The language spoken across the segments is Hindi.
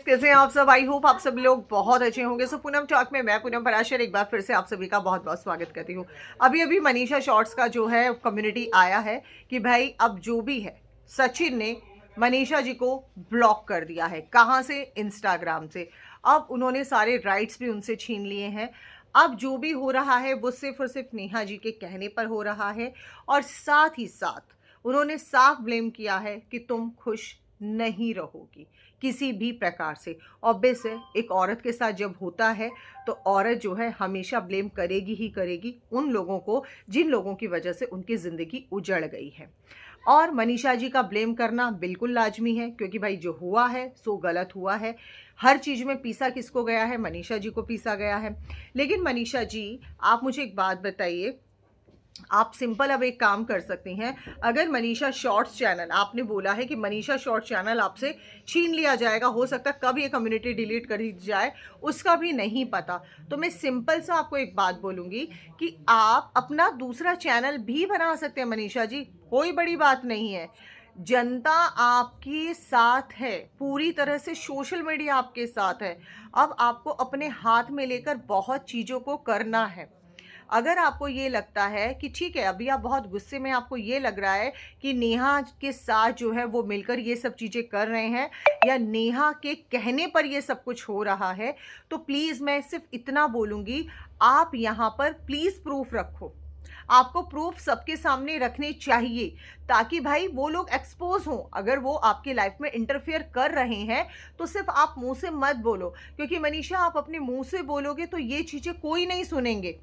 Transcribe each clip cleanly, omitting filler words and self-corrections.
कैसे हैं आप सब। आई होप आप सब लोग बहुत अच्छे होंगे। सो पूनम टॉक में मैं पूनम पराशर एक बार फिर से आप सभी का बहुत बहुत स्वागत करती हूँ। अभी अभी मनीषा शॉर्ट्स का जो है कम्युनिटी आया है कि भाई अब जो भी है, सचिन ने मनीषा जी को ब्लॉक कर दिया है। कहाँ से? इंस्टाग्राम से। अब उन्होंने सारे राइट्स भी उनसे छीन लिए हैं। अब जो भी हो रहा है वो सिर्फ और सिर्फ नेहा जी के कहने पर हो रहा है, और साथ ही साथ उन्होंने साफ ब्लेम किया है कि तुम खुश नहीं रहोगी किसी भी प्रकार से। ऑब्वियस है, एक औरत के साथ जब होता है तो औरत जो है हमेशा ब्लेम करेगी ही करेगी उन लोगों को जिन लोगों की वजह से उनकी ज़िंदगी उजड़ गई है। और मनीषा जी का ब्लेम करना बिल्कुल लाजमी है, क्योंकि भाई जो हुआ है सो गलत हुआ है। हर चीज़ में पीसा किसको गया है? मनीषा जी को पीसा गया है। लेकिन मनीषा जी, आप मुझे एक बात बताइए, आप सिंपल अब एक काम कर सकती हैं। अगर मनीषा शॉर्ट्स चैनल, आपने बोला है कि मनीषा शॉर्ट्स चैनल आपसे छीन लिया जाएगा, हो सकता है कब ये कम्युनिटी डिलीट कर दी जाए उसका भी नहीं पता, तो मैं सिंपल सा आपको एक बात बोलूँगी कि आप अपना दूसरा चैनल भी बना सकते हैं मनीषा जी, कोई बड़ी बात नहीं है। जनता आपके साथ है, पूरी तरह से सोशल मीडिया आपके साथ है। अब आपको अपने हाथ में लेकर बहुत चीज़ों को करना है। अगर आपको ये लगता है कि ठीक है, अभी आप बहुत गुस्से में, आपको ये लग रहा है कि नेहा के साथ जो है वो मिलकर ये सब चीज़ें कर रहे हैं या नेहा के कहने पर ये सब कुछ हो रहा है, तो प्लीज़ मैं सिर्फ इतना बोलूँगी, आप यहाँ पर प्लीज़ प्रूफ रखो। आपको प्रूफ सबके सामने रखने चाहिए, ताकि भाई वो लोग एक्सपोज हों। अगर वो आपकी लाइफ में इंटरफेयर कर रहे हैं तो सिर्फ आप मुंह से मत बोलो, क्योंकि मनीषा आप अपने मुंह से बोलोगे तो ये चीज़ें कोई नहीं सुनेंगे।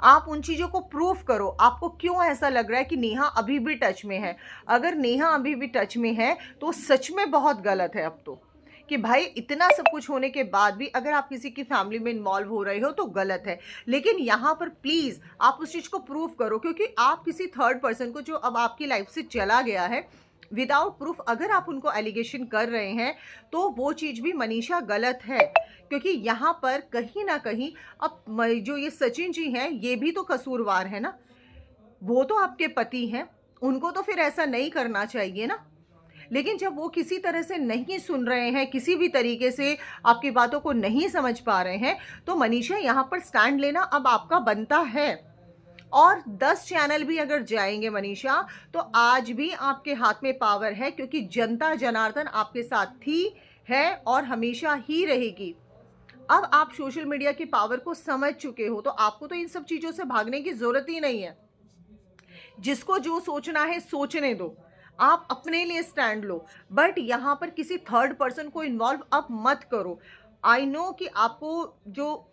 आप उन चीज़ों को प्रूफ करो। आपको क्यों ऐसा लग रहा है कि नेहा अभी भी टच में है? अगर नेहा अभी भी टच में है तो सच में बहुत गलत है अब तो, कि भाई इतना सब कुछ होने के बाद भी अगर आप किसी की फैमिली में इन्वॉल्व हो रहे हो तो गलत है। लेकिन यहाँ पर प्लीज़ आप उस चीज़ को प्रूव करो, क्योंकि आप किसी थर्ड पर्सन को जो अब आपकी लाइफ से चला गया है, विदाउट प्रूफ अगर आप उनको एलिगेशन कर रहे हैं तो वो चीज़ भी मनीषा गलत है। क्योंकि यहाँ पर कहीं ना कहीं अब जो ये सचिन जी हैं ये भी तो कसूरवार है ना, वो तो आपके पति हैं, उनको तो फिर ऐसा नहीं करना चाहिए ना। लेकिन जब वो किसी तरह से नहीं सुन रहे हैं, किसी भी तरीके से आपकी बातों को नहीं समझ पा रहे हैं, तो मनीषा यहाँ पर स्टैंड लेना अब आपका बनता है। और 10 चैनल भी अगर जाएंगे मनीषा, तो आज भी आपके हाथ में पावर है, क्योंकि जनता जनार्दन आपके साथ थी, है और हमेशा ही रहेगी। अब आप सोशल मीडिया की पावर को समझ चुके हो, तो आपको तो इन सब चीज़ों से भागने की ज़रूरत ही नहीं है। जिसको जो सोचना है सोचने दो, आप अपने लिए स्टैंड लो, बट यहाँ पर किसी थर्ड पर्सन को इन्वॉल्व अब मत करो। आई नो कि आपको जो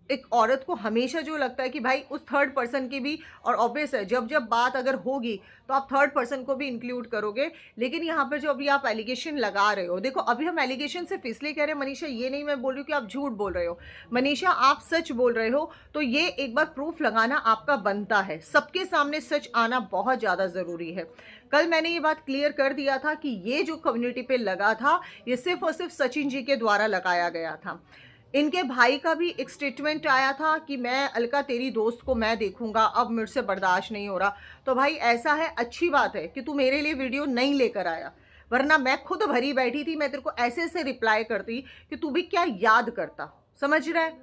एक औरत को हमेशा जो लगता है कि भाई उस थर्ड पर्सन की भी, और ऑब्वियस है जब जब बात अगर होगी तो आप थर्ड पर्सन को भी इंक्लूड करोगे। लेकिन यहाँ पर जो अभी आप एलिगेशन लगा रहे हो, देखो अभी हम एलिगेशन सिर्फ इसलिए कह रहे हैं मनीषा, ये नहीं मैं बोल रही हूँ कि आप झूठ बोल रहे हो। मनीषा आप सच बोल रहे हो, तो ये एक बार प्रूफ लगाना आपका बनता है। सबके सामने सच आना बहुत ज़्यादा ज़रूरी है। कल मैंने ये बात क्लियर कर दिया था कि ये जो कम्युनिटी पे लगा था ये सिर्फ और सिर्फ सचिन जी के द्वारा लगाया गया था। इनके भाई का भी एक स्टेटमेंट आया था कि मैं अलका तेरी दोस्त को मैं देखूंगा, अब मेरे से बर्दाश्त नहीं हो रहा। तो भाई ऐसा है, अच्छी बात है कि तू मेरे लिए वीडियो नहीं लेकर आया, वरना मैं खुद भरी बैठी थी, मैं तेरे को ऐसे ऐसे रिप्लाई करती कि तू भी क्या याद करता। समझ रहा है?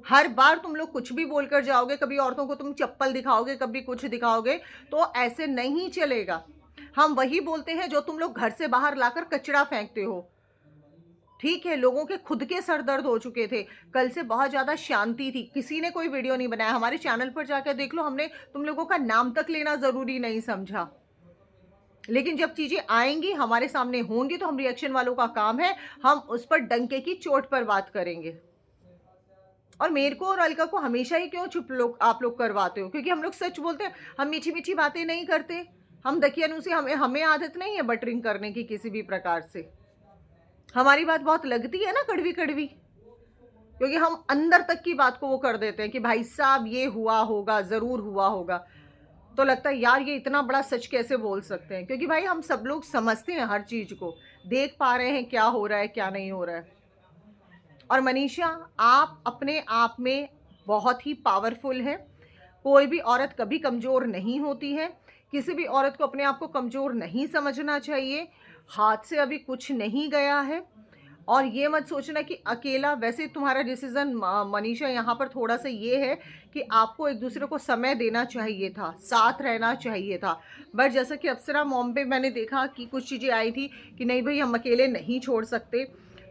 हर बार तुम लोग कुछ भी बोलकर जाओगे, कभी औरतों को तुम चप्पल दिखाओगे, कभी कुछ दिखाओगे, तो ऐसे नहीं चलेगा। हम वही बोलते हैं जो तुम लोग घर से बाहर लाकर कचरा फेंकते हो। ठीक है, लोगों के खुद के सर दर्द हो चुके थे, कल से बहुत ज़्यादा शांति थी, किसी ने कोई वीडियो नहीं बनाया। हमारे चैनल पर जाकर देख लो, हमने तुम लोगों का नाम तक लेना ज़रूरी नहीं समझा। लेकिन जब चीज़ें आएंगी, हमारे सामने होंगी, तो हम रिएक्शन वालों का काम है, हम उस पर डंके की चोट पर बात करेंगे। और मेरे को और अलका को हमेशा ही क्यों चुप लोग आप लोग करवाते हो? क्योंकि हम लोग सच बोलते हैं, हम मीठी मीठी बातें नहीं करते। हम दकियानूसी, हमें हमें आदत नहीं है बटरिंग करने की किसी भी प्रकार से। हमारी बात बहुत लगती है ना कड़वी कड़वी, क्योंकि हम अंदर तक की बात को वो कर देते हैं कि भाई साहब ये हुआ होगा, ज़रूर हुआ होगा। तो लगता है यार ये इतना बड़ा सच कैसे बोल सकते हैं, क्योंकि भाई हम सब लोग समझते हैं, हर चीज़ को देख पा रहे हैं क्या हो रहा है क्या नहीं हो रहा है। और मनीषा, आप अपने आप में बहुत ही पावरफुल है। कोई भी औरत कभी कमज़ोर नहीं होती है, किसी भी औरत को अपने आप को कमज़ोर नहीं समझना चाहिए। हाथ से अभी कुछ नहीं गया है, और ये मत सोचना कि अकेला, वैसे तुम्हारा डिसीज़न मनीषा यहाँ पर थोड़ा-सा ये है कि आपको एक दूसरे को समय देना चाहिए था, साथ रहना चाहिए था। बट जैसा कि अप्सरा मॉम पे मैंने देखा कि कुछ चीज़ें आई थी कि नहीं भई हम अकेले नहीं छोड़ सकते,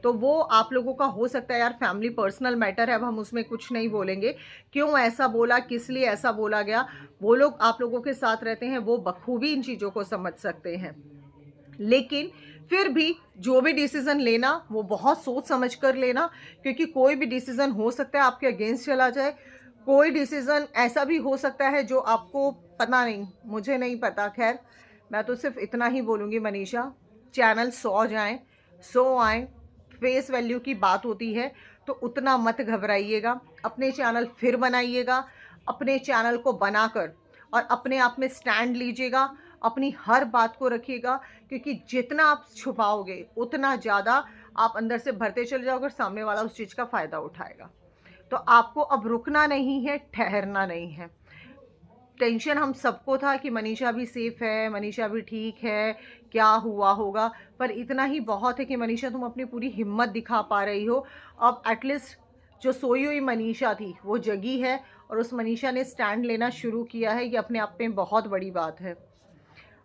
तो वो आप लोगों का हो सकता है यार, फैमिली पर्सनल मैटर है, अब हम उसमें कुछ नहीं बोलेंगे। क्यों ऐसा बोला, किस लिए ऐसा बोला गया, वो लोग आप लोगों के साथ रहते हैं, वो बखूबी इन चीज़ों को समझ सकते हैं। लेकिन फिर भी जो भी डिसीज़न लेना वो बहुत सोच समझ कर लेना, क्योंकि कोई भी डिसीज़न हो सकता है आपके अगेंस्ट चला जाए। कोई डिसीज़न ऐसा भी हो सकता है जो आपको पता नहीं, मुझे नहीं पता। ख़ैर, मैं तो सिर्फ़ इतना ही बोलूँगी मनीषा, चैनल 100 जाएँ, 100 आएँ, फ़ेस वैल्यू की बात होती है, तो उतना मत घबराइएगा। अपने चैनल फिर बनाइएगा, अपने चैनल को बनाकर और अपने आप में स्टैंड लीजिएगा, अपनी हर बात को रखिएगा, क्योंकि जितना आप छुपाओगे उतना ज़्यादा आप अंदर से भरते चले जाओगे और सामने वाला उस चीज़ का फ़ायदा उठाएगा। तो आपको अब रुकना नहीं है, ठहरना नहीं है। टेंशन हम सबको था कि मनीषा भी सेफ़ है, मनीषा भी ठीक है, क्या हुआ होगा, पर इतना ही बहुत है कि मनीषा तुम अपनी पूरी हिम्मत दिखा पा रही हो। अब एटलीस्ट जो सोई हुई मनीषा थी वो जगी है और उस मनीषा ने स्टैंड लेना शुरू किया है, ये अपने आप में बहुत बड़ी बात है।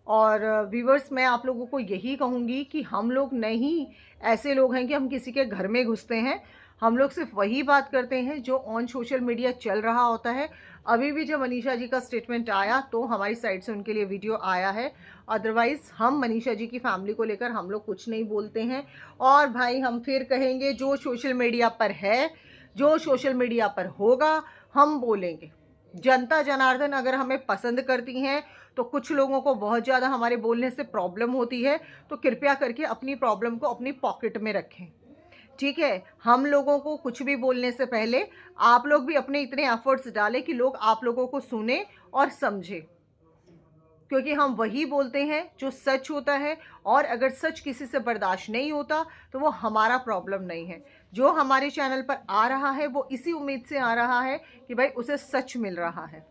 और व्यूअर्स, मैं आप लोगों को यही कहूँगी कि हम लोग नहीं ऐसे लोग हैं कि हम किसी के घर में घुसते हैं। हम लोग सिर्फ वही बात करते हैं जो ऑन सोशल मीडिया चल रहा होता है। अभी भी जब मनीषा जी का स्टेटमेंट आया तो हमारी साइड से उनके लिए वीडियो आया है। अदरवाइज़ हम मनीषा जी की फैमिली को लेकर हम लोग कुछ नहीं बोलते हैं। और भाई हम फिर कहेंगे, जो सोशल मीडिया पर है, जो सोशल मीडिया पर होगा, हम बोलेंगे। जनता जनार्दन अगर हमें पसंद करती हैं, तो कुछ लोगों को बहुत ज़्यादा हमारे बोलने से प्रॉब्लम होती है, तो कृपया करके अपनी प्रॉब्लम को अपनी पॉकेट में रखें, ठीक है? हम लोगों को कुछ भी बोलने से पहले आप लोग भी अपने इतने एफर्ट्स डालें कि लोग आप लोगों को सुने और समझें, क्योंकि हम वही बोलते हैं जो सच होता है। और अगर सच किसी से बर्दाश्त नहीं होता तो वो हमारा प्रॉब्लम नहीं है। जो हमारे चैनल पर आ रहा है वो इसी उम्मीद से आ रहा है कि भाई उसे सच मिल रहा है।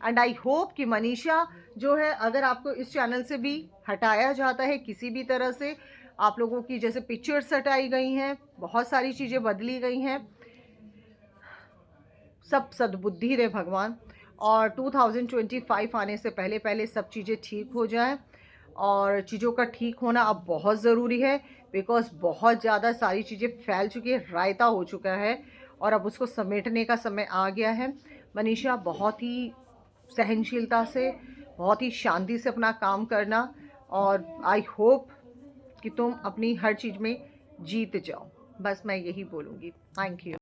एंड आई होप कि मनीषा जो है, अगर आपको इस चैनल से भी हटाया जाता है किसी भी तरह से, आप लोगों की जैसे पिक्चर्स हटाई गई हैं, बहुत सारी चीज़ें बदली गई हैं, सब सद्बुद्धि दे भगवान। और 2025 आने से पहले पहले सब चीज़ें ठीक हो जाएं। और चीज़ों का ठीक होना अब बहुत ज़रूरी है, बिकॉज़ बहुत ज़्यादा सारी चीज़ें फैल चुकी है, रायता हो चुका है और अब उसको समेटने का समय आ गया है। मनीषा, बहुत ही सहनशीलता से, बहुत ही शांति से अपना काम करना, और आई होप कि तुम अपनी हर चीज़ में जीत जाओ। बस मैं यही बोलूँगी। Thank you.